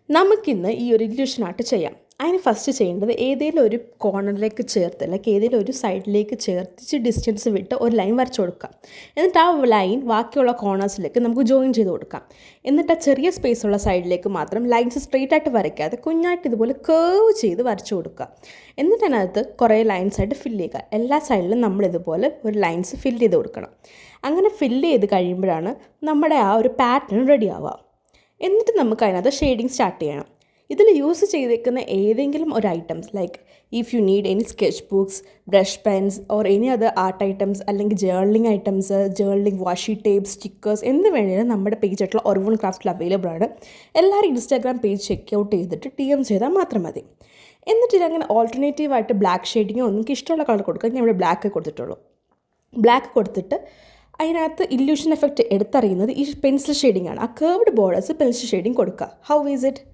നമുക്കിന്ന് ഈ ഒരു ഇല്യൂഷൻ ആർട്ട് ചെയ്യാം. അതിന് ഫസ്റ്റ് ചെയ്യേണ്ടത് ഏതെങ്കിലും ഒരു കോർണറിലേക്ക് ചേർത്ത് അല്ലെങ്കിൽ ഏതെങ്കിലും ഒരു സൈഡിലേക്ക് ചേർത്തിച്ച് ഡിസ്റ്റൻസ് വിട്ട് ഒരു ലൈൻ വരച്ചു കൊടുക്കാം. എന്നിട്ട് ആ ലൈൻ ബാക്കിയുള്ള കോർണേഴ്സിലേക്ക് നമുക്ക് ജോയിൻ ചെയ്ത് കൊടുക്കാം. എന്നിട്ട് ആ ചെറിയ സ്പേസ് ഉള്ള സൈഡിലേക്ക് മാത്രം ലൈൻസ് സ്ട്രെയിറ്റ് ആയിട്ട് വരയ്ക്കാതെ കുഞ്ഞായിട്ട് ഇതുപോലെ കേർവ് ചെയ്ത് വരച്ചു കൊടുക്കുക. എന്നിട്ട് അതിനകത്ത് കുറേ ലൈൻസ് ആയിട്ട് ഫില്ല് ചെയ്യുക. എല്ലാ സൈഡിലും നമ്മളിതുപോലെ ഒരു ലൈൻസ് ഫില്ല് ചെയ്ത് കൊടുക്കണം. അങ്ങനെ ഫില്ല് ചെയ്ത് കഴിയുമ്പോഴാണ് നമ്മുടെ ആ ഒരു പാറ്റേൺ റെഡി ആവുക. എന്നിട്ട് നമുക്ക് അതിനകത്ത് ഷെയ്ഡിങ് സ്റ്റാർട്ട് ചെയ്യണം. ഇതിൽ യൂസ് ചെയ്തേക്കുന്ന ഏതെങ്കിലും ഒരു items like if you need any sketch books, brush pens or any other art items അല്ലെങ്കിൽ journaling items, journaling washi tape, stickers എന്ത് വേണമെങ്കിലും നമ്മുടെ പേജായിട്ടുള്ള ഒർവൺ ക്രാഫ്റ്റിൽ അവൈലബിൾ ആണ്. എല്ലാവരും ഇൻസ്റ്റാഗ്രാം പേജ് ചെക്ക് ഔട്ട് ചെയ്തിട്ട് DM ചെയ്താൽ മാത്രം മതി. എന്നിട്ട് ഇതങ്ങനെ ഓൾട്ടർനേറ്റീവായിട്ട് ബ്ലാക്ക് ഷെയ്ഡിങ്ങോ നിങ്ങൾക്ക് ഇഷ്ടമുള്ള കളർ കൊടുക്കുക. ഞാൻ ഇവിടെ ബ്ലാക്ക് കൊടുത്തിട്ടുള്ളൂ. ബ്ലാക്ക് കൊടുത്തിട്ട് അതിനകത്ത് ഇല്യൂഷൻ എഫക്റ്റ് എടുത്തറിയുന്നത് ഈ പെൻസിൽ ഷെയ്ഡിംഗ് ആണ്. ആ കേർവ്ഡ് ബോർഡേഴ്സ് പെൻസിൽ ഷെയ്ഡിങ് കൊടുക്കുക. How is it?